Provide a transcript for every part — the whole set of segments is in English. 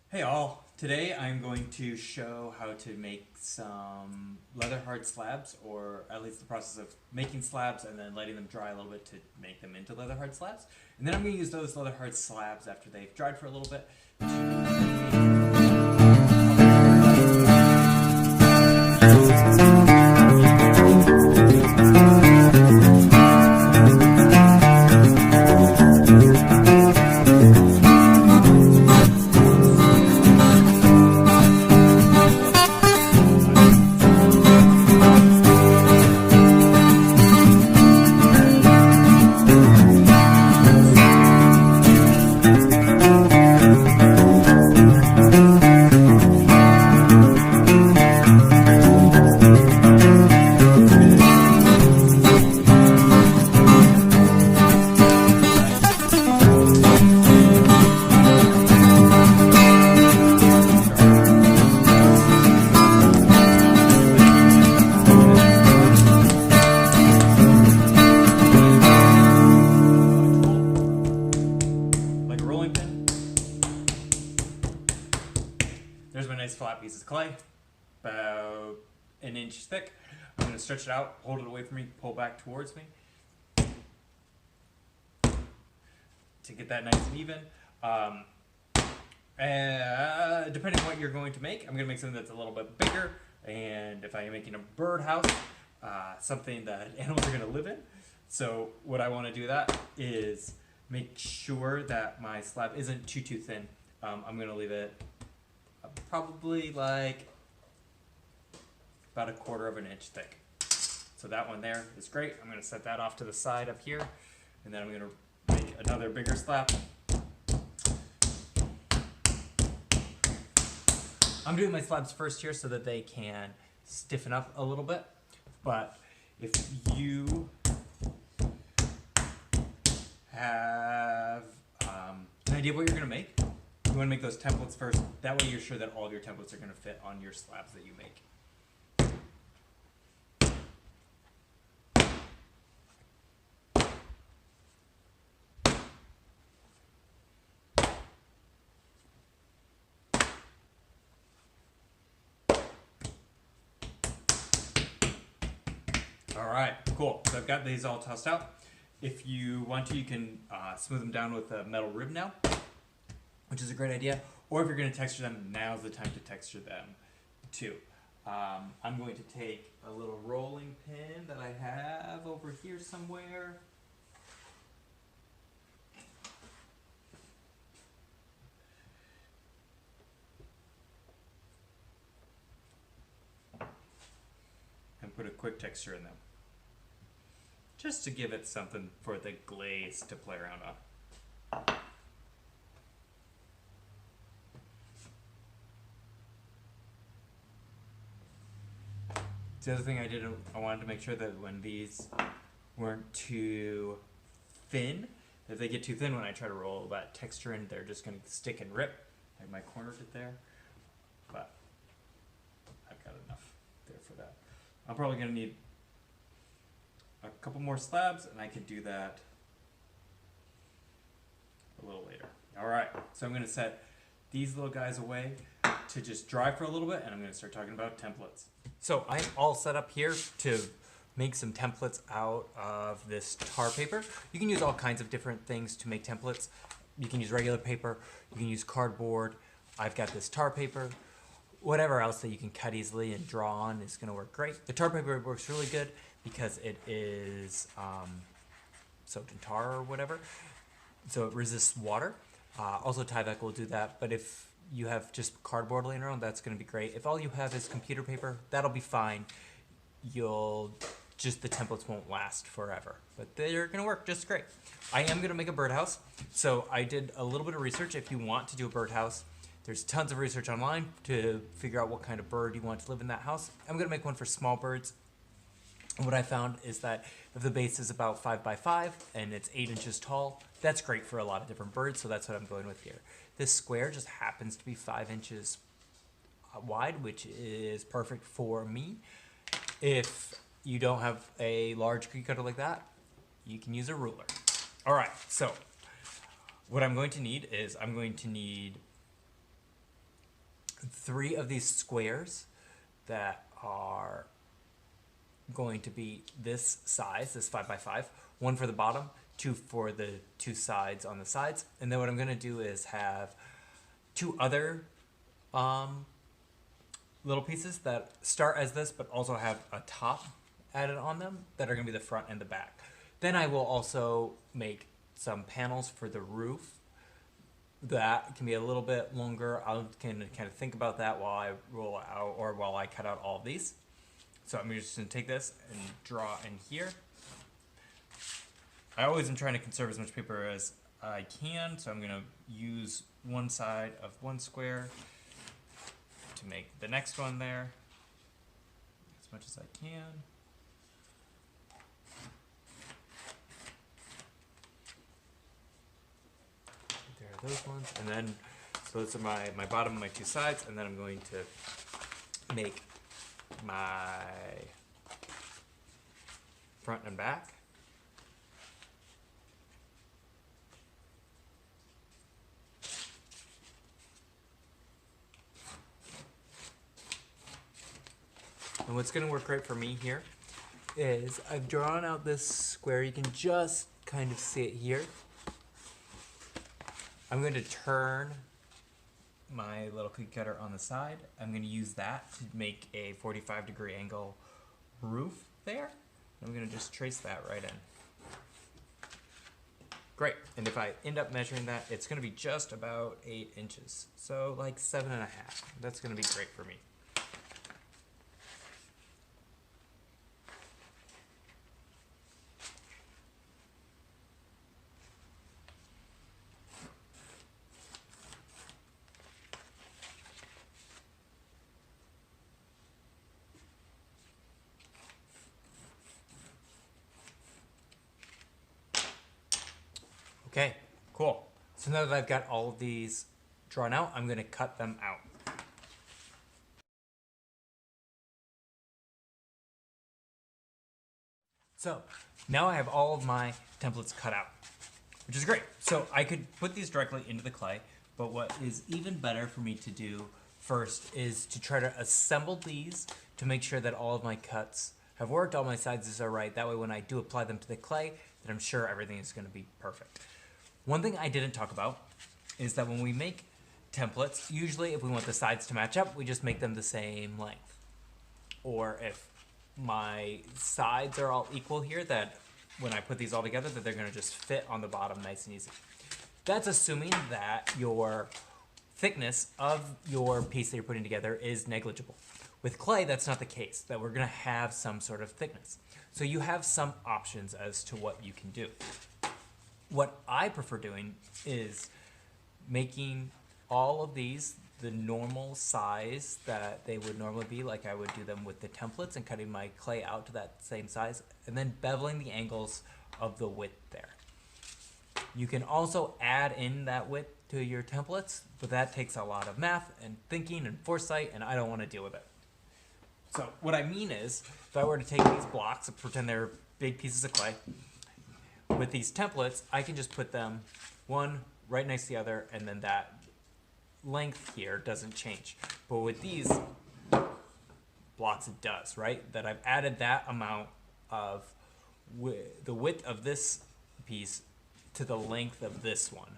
Hey all, today I'm going to show how to make some leather hard slabs, or at least the process of making slabs and then letting them dry a little bit to make them into leather hard slabs. And then I'm going to use those leather hard slabs after they've dried for a little bit like a rolling pin. There's my nice flat piece of clay, about an inch thick. I'm going to stretch it out, hold it away from me, pull back towards me to get that nice and even. Depending on what you're going to make, I'm going to make something that's a little bit bigger, and if I am making a birdhouse, something that animals are going to live in. So what I want to do that is make sure that my slab isn't too thin. I'm going to leave it probably like about 1/4 of an inch thick. So that one there is great. I'm going to set that off to the side up here, and then I'm going to make another bigger slab. I'm doing my slabs first here so that they can stiffen up a little bit, but if you have an idea of what you're going to make, you want to make those templates first. That way you're sure that all of your templates are going to fit on your slabs that you make. Alright, cool. So I've got these all tossed out. If you want to, you can smooth them down with a metal rib now, which is a great idea. Or if you're going to texture them, now's the time to texture them too. I'm going to take a little rolling pin that I have over here somewhere. And put a quick texture in them, just to give it something for the glaze to play around on. The other thing I wanted to make sure that when these weren't too thin, if they get too thin when I try to roll that texture in, they're just going to stick and rip, like my corner did there. But I've got enough there for that. I'm probably going to need a couple more slabs, and I could do that a little later. Alright, so I'm going to set these little guys away to just dry for a little bit, and I'm going to start talking about templates. So I'm all set up here to make some templates out of this tar paper. You can use all kinds of different things to make templates. You can use regular paper, you can use cardboard. I've got this tar paper. Whatever else that you can cut easily and draw on is going to work great. The tar paper works really good because it is soaked in tar or whatever, so it resists water. Also Tyvek will do that, but if you have just cardboard laying around, that's going to be great. If all you have is computer paper, that'll be fine. The templates won't last forever, but they're going to work just great. I am going to make a birdhouse, so I did a little bit of research. If you want to do a birdhouse, there's tons of research online to figure out what kind of bird you want to live in that house. I'm going to make one for small birds. And what I found is that if the base is about 5 by 5 and it's 8 inches tall, that's great for a lot of different birds, so that's what I'm going with here. This square just happens to be 5 inches wide, which is perfect for me. If you don't have a large cookie cutter like that, you can use a ruler. All right, so what I'm going to need is I'm going to need 3 of these squares that are going to be this size, this 5 by 5, 1 for the bottom, 2 for the 2 sides on the sides. And then what I'm going to do is have 2 other little pieces that start as this but also have a top added on them that are going to be the front and the back. Then I will also make some panels for the roof that can be a little bit longer. I can kind of think about that while I roll out or while I cut out all of these. So I'm just going to take this and draw in here. I always am trying to conserve as much paper as I can, so I'm going to use one side of one square to make the next one there as much as I can. There are those ones, and then so those are my bottom of my 2 sides, and then I'm going to make my front and back. And what's going to work great for me here is I've drawn out this square. You can just kind of see it here. I'm going to turn my little cookie cutter on the side. I'm going to use that to make a 45-degree angle roof there. I'm going to just trace that right in. Great. And if I end up measuring that, it's going to be just about 8 inches. So like 7.5. That's going to be great for me. Okay, cool. So now that I've got all of these drawn out, I'm going to cut them out. So now I have all of my templates cut out, which is great. So I could put these directly into the clay, but what is even better for me to do first is to try to assemble these to make sure that all of my cuts have worked, all my sizes are right. That way when I do apply them to the clay, then I'm sure everything is going to be perfect. One thing I didn't talk about is that when we make templates, usually if we want the sides to match up, we just make them the same length. Or if my sides are all equal here, that when I put these all together, that they're going to just fit on the bottom nice and easy. That's assuming that your thickness of your piece that you're putting together is negligible. With clay, that's not the case, that we're going to have some sort of thickness. So you have some options as to what you can do. What I prefer doing is making all of these the normal size that they would normally be, like I would do them with the templates, and cutting my clay out to that same size, and then beveling the angles of the width there. You can also add in that width to your templates, but that takes a lot of math and thinking and foresight, and I don't want to deal with it. So what I mean is, if I were to take these blocks and pretend they're big pieces of clay, with these templates, I can just put them one right next to the other, and then that length here doesn't change. But with these blocks, it does, right? That I've added that amount of the width of this piece to the length of this one.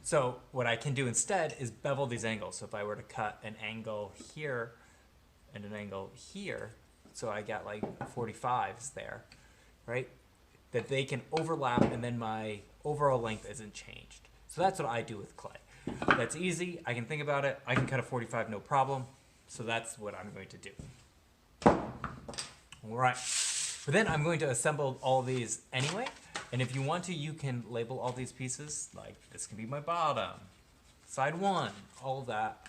So what I can do instead is bevel these angles. So if I were to cut an angle here and an angle here, so I got like 45s there, right? That they can overlap, and then my overall length isn't changed. So that's what I do with clay. That's easy. I can think about it. I can cut a 45 no problem. So that's what I'm going to do. All right. But then I'm going to assemble all these anyway. And if you want to, you can label all these pieces. Like this can be my bottom, side 1, all of that.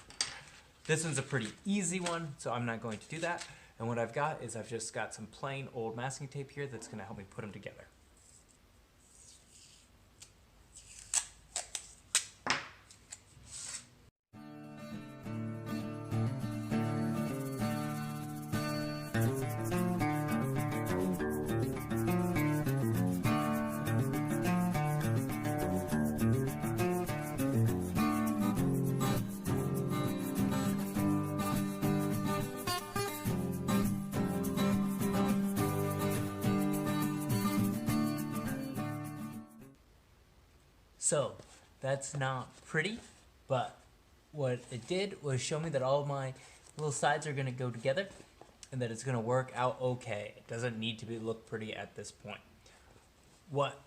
This one's a pretty easy one, so I'm not going to do that. And what I've got is I've just got some plain old masking tape here that's going to help me put them together. So that's not pretty, but what it did was show me that all of my little sides are going to go together and that it's going to work out okay. It doesn't need to look pretty at this point. What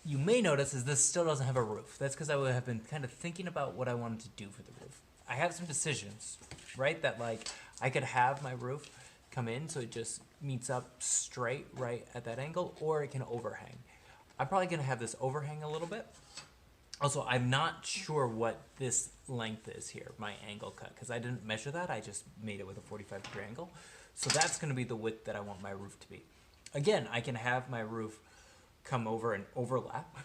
you may notice is this still doesn't have a roof. That's because I would have been kind of thinking about what I wanted to do for the roof. I have some decisions, right? That like I could have my roof come in so it just meets up straight right at that angle, or it can overhang. I'm probably gonna have this overhang a little bit. Also, I'm not sure what this length is here, my angle cut, because I didn't measure that. I just made it with a 45-degree angle. So that's gonna be the width that I want my roof to be. Again, I can have my roof come over and overlap,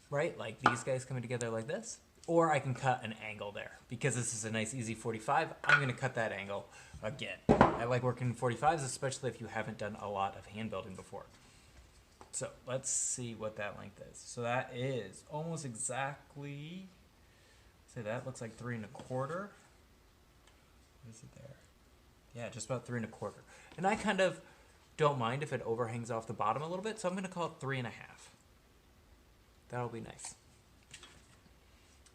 right? Like these guys coming together like this. Or I can cut an angle there. Because this is a nice easy 45, I'm gonna cut that angle again. I like working in 45s, especially if you haven't done a lot of hand building before. So let's see what that length is. So that is almost exactly, say that looks like 3 1/4. What is it there? Yeah, just about 3 1/4. And I kind of don't mind if it overhangs off the bottom a little bit, so I'm gonna call it 3 1/2. That'll be nice.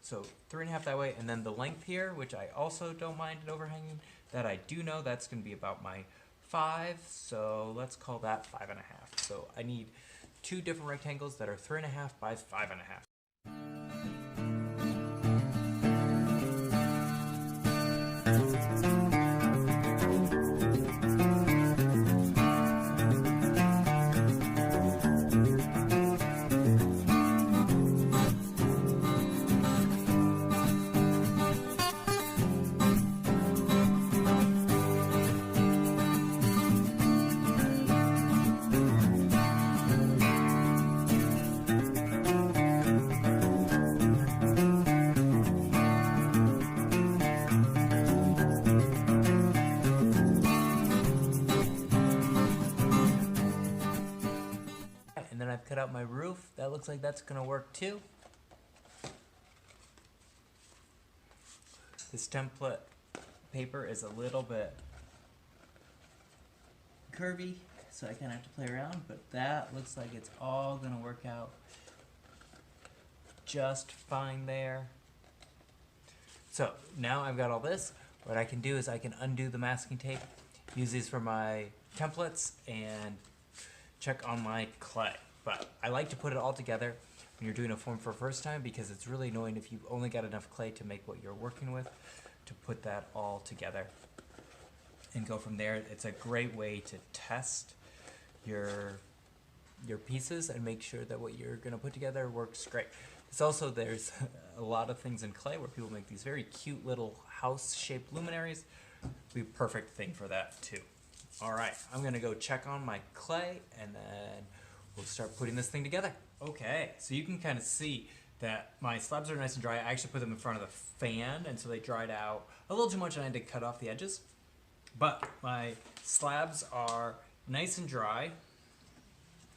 So 3 1/2 that way, and then the length here, which I also don't mind it overhanging, that I do know that's gonna be about my 5, so let's call that 5 1/2. So I need 2 different rectangles that are 3 1/2 by 5 1/2. And then I've cut out my roof. That looks like that's gonna work too. This template paper is a little bit curvy, so I kind of have to play around, but that looks like it's all gonna work out just fine there. So now I've got all this. What I can do is I can undo the masking tape, use these for my templates, and check on my clay. But I like to put it all together when you're doing a form for the first time, because it's really annoying if you've only got enough clay to make what you're working with, to put that all together and go from there. It's a great way to test your pieces and make sure that what you're gonna put together works great. It's also, there's a lot of things in clay where people make these very cute little house-shaped luminaries. Be a perfect thing for that too. All right, I'm gonna go check on my clay and then we'll start putting this thing together. Okay, so you can kind of see that my slabs are nice and dry. I actually put them in front of the fan, and so they dried out a little too much and I had to cut off the edges. But my slabs are nice and dry,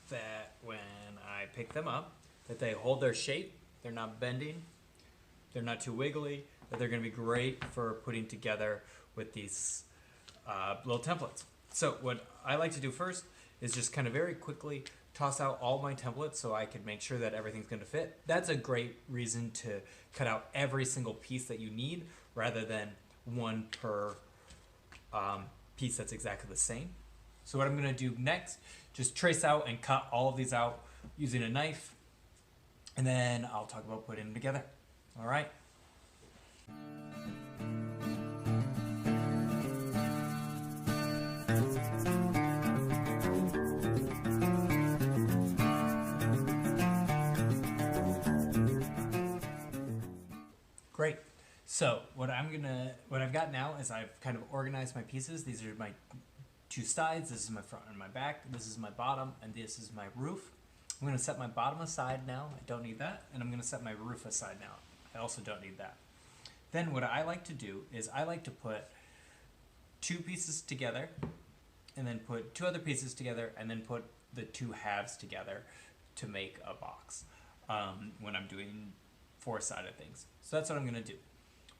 that when I pick them up, that they hold their shape, they're not bending, they're not too wiggly, that they're gonna be great for putting together with these little templates. So what I like to do first is just kind of very quickly toss out all my templates so I can make sure that everything's gonna fit. That's a great reason to cut out every single piece that you need rather than one per piece that's exactly the same. So what I'm gonna do next, just trace out and cut all of these out using a knife, and then I'll talk about putting them together. All right. Great. So what I've got now is I've kind of organized my pieces. These are my 2 sides. This is my front and my back. This is my bottom, and this is my roof. I'm going to set my bottom aside now. I don't need that. And I'm going to set my roof aside now. I also don't need that. Then what I like to do is I like to put 2 pieces together, and then put 2 other pieces together, and then put the 2 halves together to make a box when I'm doing 4-sided things. So that's what I'm going to do.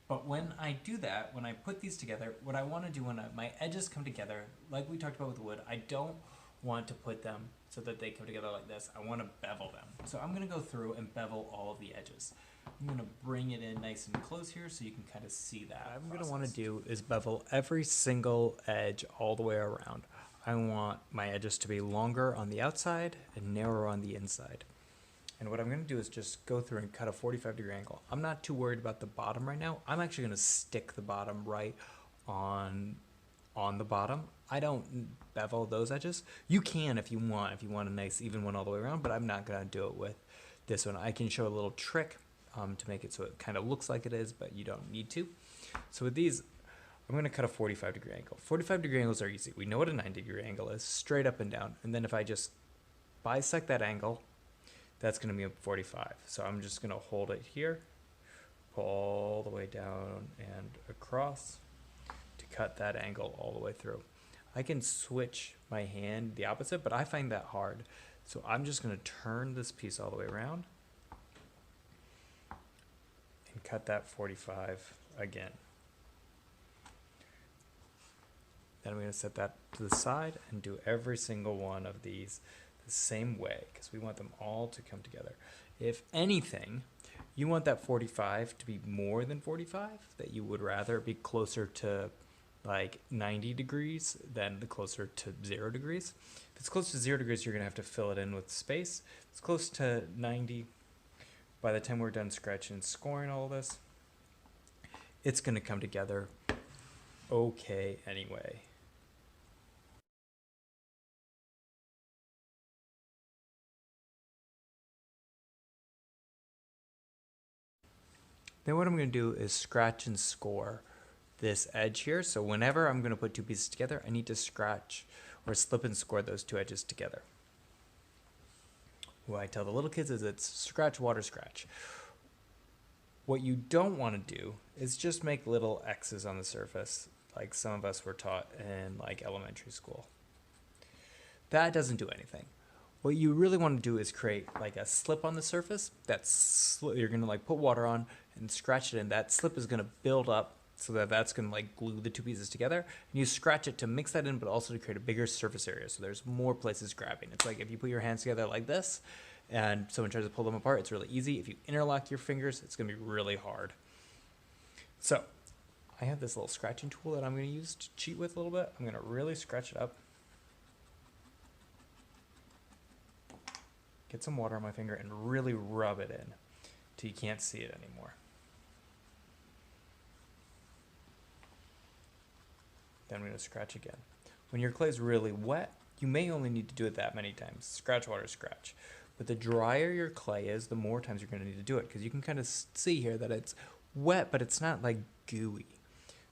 But when I do that, when I put these together, what I want to do when my edges come together, like we talked about with the wood, I don't want to put them so that they come together like this. I want to bevel them. So I'm going to go through and bevel all of the edges. I'm going to bring it in nice and close here so you can kind of see that. What I'm going to want to do is bevel every single edge all the way around. I want my edges to be longer on the outside and narrower on the inside. And what I'm going to do is just go through and cut a 45-degree angle. I'm not too worried about the bottom right now. I'm actually going to stick the bottom right on the bottom. I don't bevel those edges. You can if you want a nice even one all the way around, but I'm not going to do it with this one. I can show a little trick to make it so it kind of looks like it is, but you don't need to. So with these, I'm going to cut a 45-degree angle. 45-degree angles are easy. We know what a 90-degree angle is, straight up and down. And then if I just bisect that angle, that's going to be a 45. So I'm just going to hold it here, pull all the way down and across to cut that angle all the way through. I can switch my hand the opposite, but I find that hard. So I'm just going to turn this piece all the way around and cut that 45 again. Then I'm going to set that to the side and do every single one of these the same way because we want them all to come together. If anything, you want that 45 to be more than 45, that you would rather be closer to like 90 degrees than the closer to 0 degrees. If it's close to 0 degrees, you're going to have to fill it in with space. If it's close to 90, by the time we're done scratching and scoring all this, it's going to come together okay anyway. Then what I'm going to do is scratch and score this edge here. So whenever I'm going to put two pieces together, I need to scratch or slip and score those two edges together. What I tell the little kids is it's scratch, water, scratch. What you don't want to do is just make little X's on the surface like some of us were taught in like elementary school. That doesn't do anything. What you really want to do is create like a slip on the surface. You're going to like put water on and scratch it in. That slip is going to build up so that that's going to like glue the two pieces together. And you scratch it to mix that in, but also to create a bigger surface area. So there's more places grabbing. It's like if you put your hands together like this and someone tries to pull them apart, it's really easy. If you interlock your fingers, it's going to be really hard. So I have this little scratching tool that I'm going to use to cheat with a little bit. I'm going to really scratch it up. Get some water on my finger and really rub it in till you can't see it anymore. Then I'm going to scratch again. When your clay is really wet, you may only need to do it that many times. Scratch, water, scratch. But the drier your clay is, the more times you're going to need to do it because you can kind of see here that it's wet, but it's not like gooey.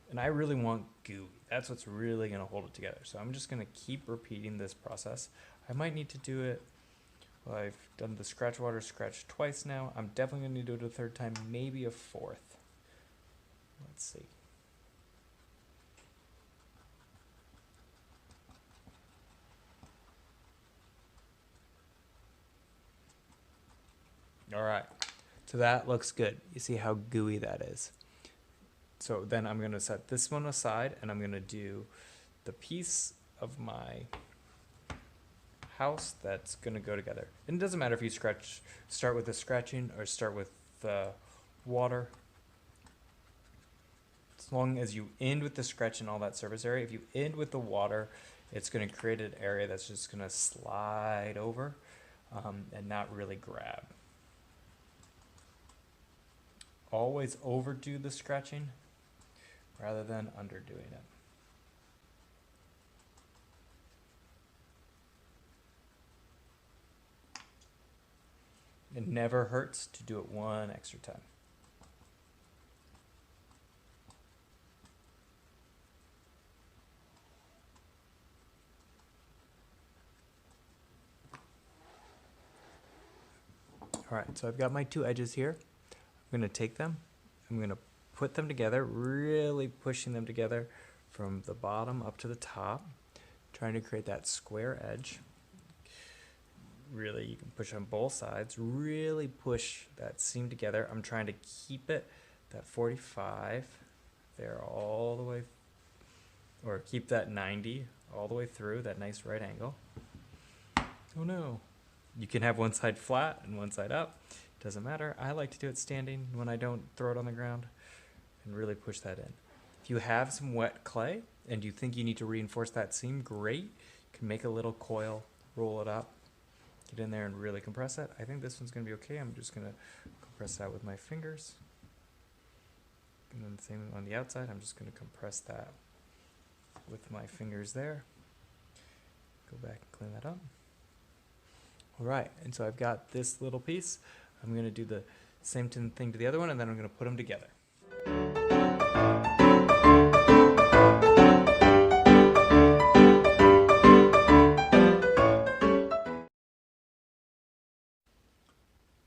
And I really want gooey. That's what's really going to hold it together. So I'm just going to keep repeating this process. I might need to do it. Well, I've done the scratch, water, scratch twice now. I'm definitely going to do it a third time, maybe a fourth. Let's see. All right, so that looks good. You see how gooey that is. So then I'm going to set this one aside and I'm going to do the piece of my house that's going to go together. And it doesn't matter if you start with the scratching or start with the water. As long as you end with the scratch and all that surface area, if you end with the water, it's going to create an area that's just going to slide over and not really grab. Always overdo the scratching rather than underdoing it. It never hurts to do it one extra time. All right, so I've got my two edges here. I'm going to take them, I'm going to put them together, really pushing them together from the bottom up to the top, trying to create that square edge. Really, you can push on both sides, really push that seam together. I'm trying to keep it, that 45 there all the way, or keep that 90 all the way through, that nice right angle. Oh no. You can have one side flat and one side up. Doesn't matter. I like to do it standing when I don't throw it on the ground and really push that in. If you have some wet clay and you think you need to reinforce that seam, great. You can make a little coil, roll it up, get in there and really compress it. I think this one's going to be okay. I'm just going to compress that with my fingers. And then the same on the outside. I'm just going to compress that with my fingers there. Go back and clean that up. All right, and so I've got this little piece. I'm going to do the same thing to the other one, and then I'm going to put them together.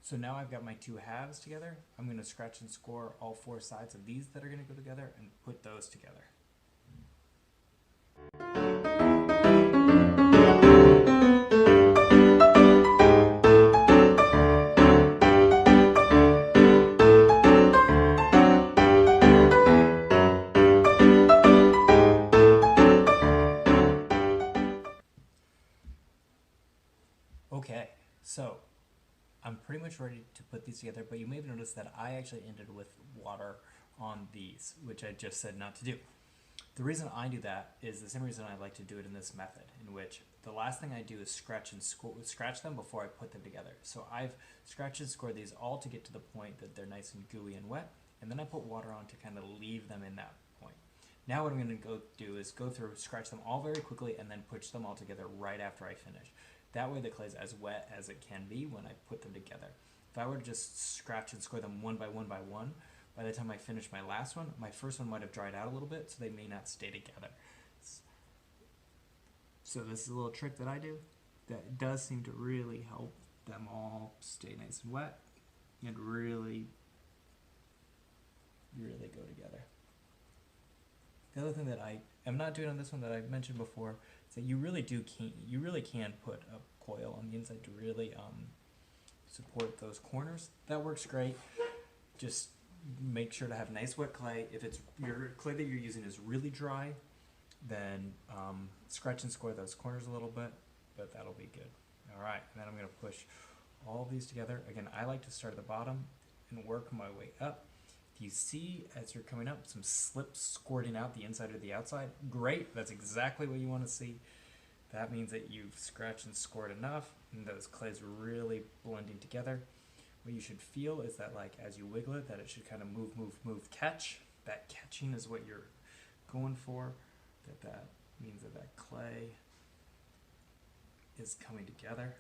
So now I've got my two halves together. I'm going to scratch and score all four sides of these that are going to go together and put those together. Okay, so I'm pretty much ready to put these together, but you may have noticed that I actually ended with water on these, which I just said not to do. The reason I do that is the same reason I like to do it in this method, in which the last thing I do is scratch them before I put them together. So I've scratched and scored these all to get to the point that they're nice and gooey and wet, and then I put water on to kind of leave them in that point. Now what I'm going to go do is go through, scratch them all very quickly, and then push them all together right after I finish. That way the clay is as wet as it can be when I put them together. If I were to just scratch and score them one by one by one, by the time I finish my last one, my first one might have dried out a little bit, so they may not stay together. So this is a little trick that I do that does seem to really help them all stay nice and wet and really go together. The other thing that I am not doing on this one that I mentioned before is that you really can put a coil on the inside to really support those corners. That works great. Just make sure to have nice wet clay. If it's your clay that you're using is really dry, then scratch and score those corners a little bit, but that'll be good. All right, and then I'm going to push all these together. Again, I like to start at the bottom and work my way up. If you see, as you're coming up, some slips squirting out the inside or the outside, great. That's exactly what you want to see. That means that you've scratched and scored enough, and those clays are really blending together. What you should feel is that, like, as you wiggle it, that it should kind of move, catch. That catching is what you're going for. That means that that clay is coming together.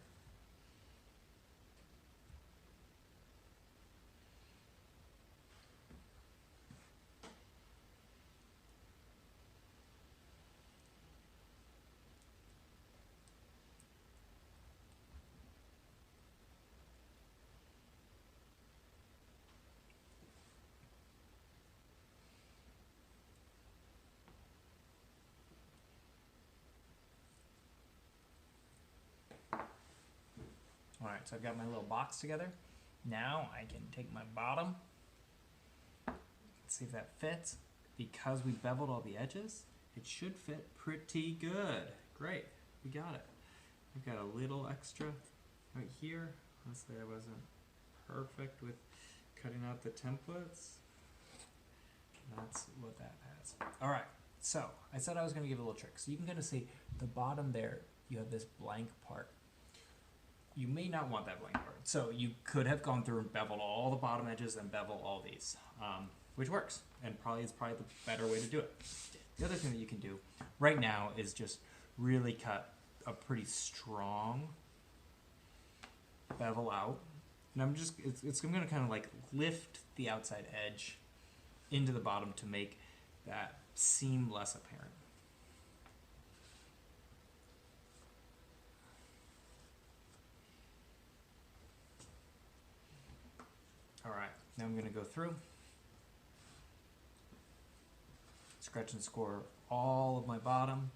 Alright, so I've got my little box together. Now I can take my bottom, see if that fits. Because we beveled all the edges, it should fit pretty good. Great, we got it. I've got a little extra right here. Honestly, I wasn't perfect with cutting out the templates. That's what that has. Alright, so I said I was going to give a little trick. So you can kind of see the bottom there, you have this blank part. You may not want that blank part. So you could have gone through and beveled all the bottom edges and bevel all these, which works and is probably the better way to do it. The other thing that you can do right now is just really cut a pretty strong bevel out. And I'm going to kind of like lift the outside edge into the bottom to make that seam less apparent. Alright, now I'm going to go through, scratch and score all of my bottom,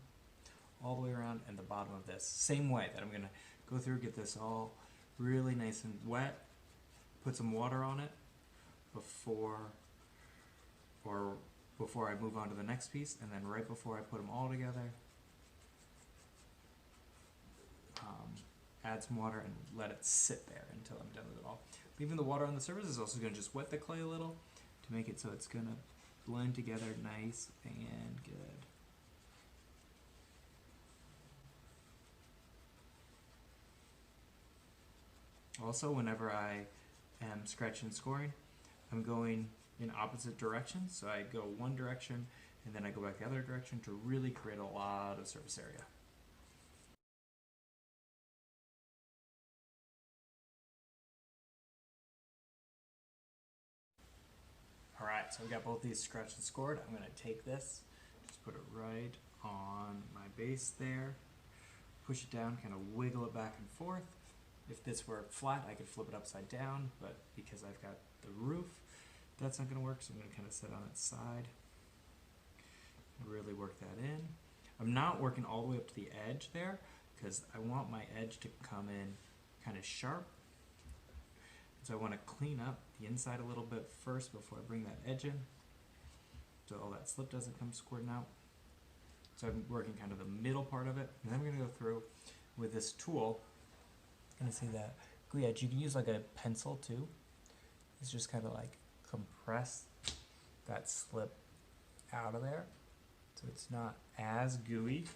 all the way around, and the bottom of this. Same way that I'm going to go through, get this all really nice and wet, put some water on it before I move on to the next piece, and then right before I put them all together, add some water and let it sit there until I'm done with it all. Leaving the water on the surface is also going to just wet the clay a little to make it so it's going to blend together nice and good. Also, whenever I am scratching and scoring, I'm going in opposite directions. So I go one direction and then I go back the other direction to really create a lot of surface area. Alright, so we got both these scratched and scored. I'm going to take this, just put it right on my base there, push it down, kind of wiggle it back and forth. If this were flat, I could flip it upside down, but because I've got the roof, that's not going to work, so I'm going to kind of sit on its side. Really work that in. I'm not working all the way up to the edge there, because I want my edge to come in kind of sharp. So I want to clean up the inside a little bit first before I bring that edge in, so all that slip doesn't come squirting out. So I'm working kind of the middle part of it, and then I'm going to go through with this tool. Gonna see that gooey edge. You can use like a pencil too. It's just kind of like compress that slip out of there, so it's not as gooey.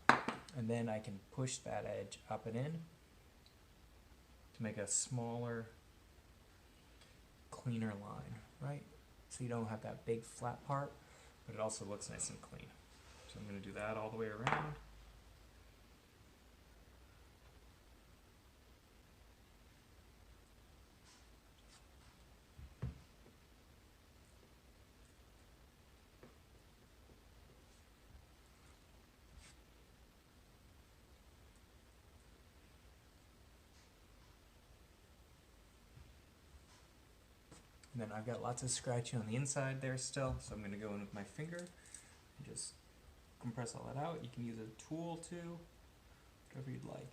And then I can push that edge up and in to make a smaller, cleaner line, right? So you don't have that big flat part, but it also looks nice and clean. So I'm gonna do that all the way around. And then I've got lots of scratching on the inside there still, so I'm going to go in with my finger and just compress all that out. You can use a tool too, whatever you'd like.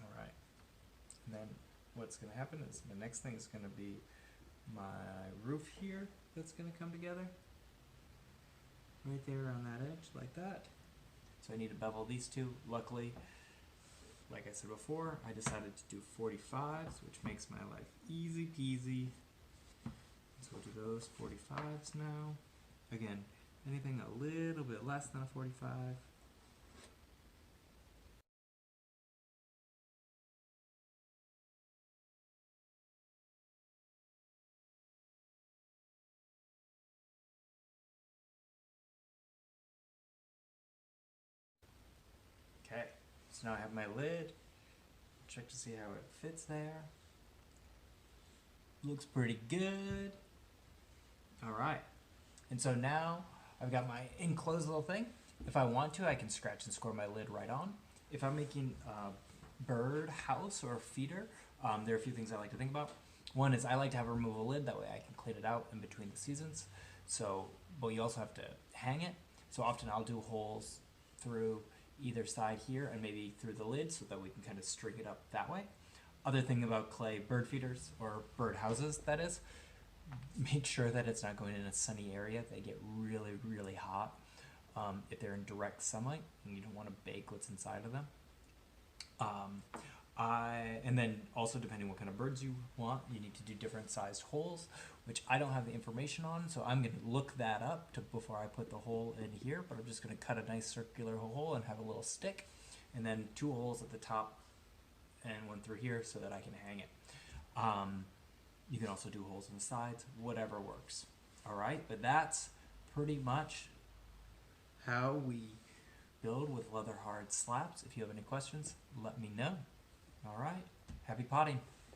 Alright, and then what's going to happen is the next thing is going to be my roof here that's going to come together. Right there on that edge, like that. So I need to bevel these two. Luckily, like I said before, I decided to do 45s, which makes my life easy peasy. So we'll do those 45s now. Again, anything a little bit less than a 45. Okay, so now I have my lid. Check to see how it fits there. Looks pretty good. Alright, and so now I've got my enclosed little thing. If I want to, I can scratch and score my lid right on. If I'm making a bird house or a feeder, there are a few things I like to think about. One is I like to have a removable lid, that way I can clean it out in between the seasons. So, but you also have to hang it. So often I'll do holes through either side here and maybe through the lid so that we can kind of string it up that way. Other thing about clay bird feeders, or bird houses that is, make sure that it's not going in a sunny area. They get really, really hot if they're in direct sunlight, and you don't want to bake what's inside of them. And then also, depending what kind of birds you want, you need to do different sized holes, which I don't have the information on, so I'm going to look that up before I put the hole in here, but I'm just going to cut a nice circular hole and have a little stick, and then 2 holes at the top and 1 through here so that I can hang it. You can also do holes on the sides, whatever works. Alright, but that's pretty much how we build with leather hard slabs. If you have any questions, let me know. Alright, happy potting.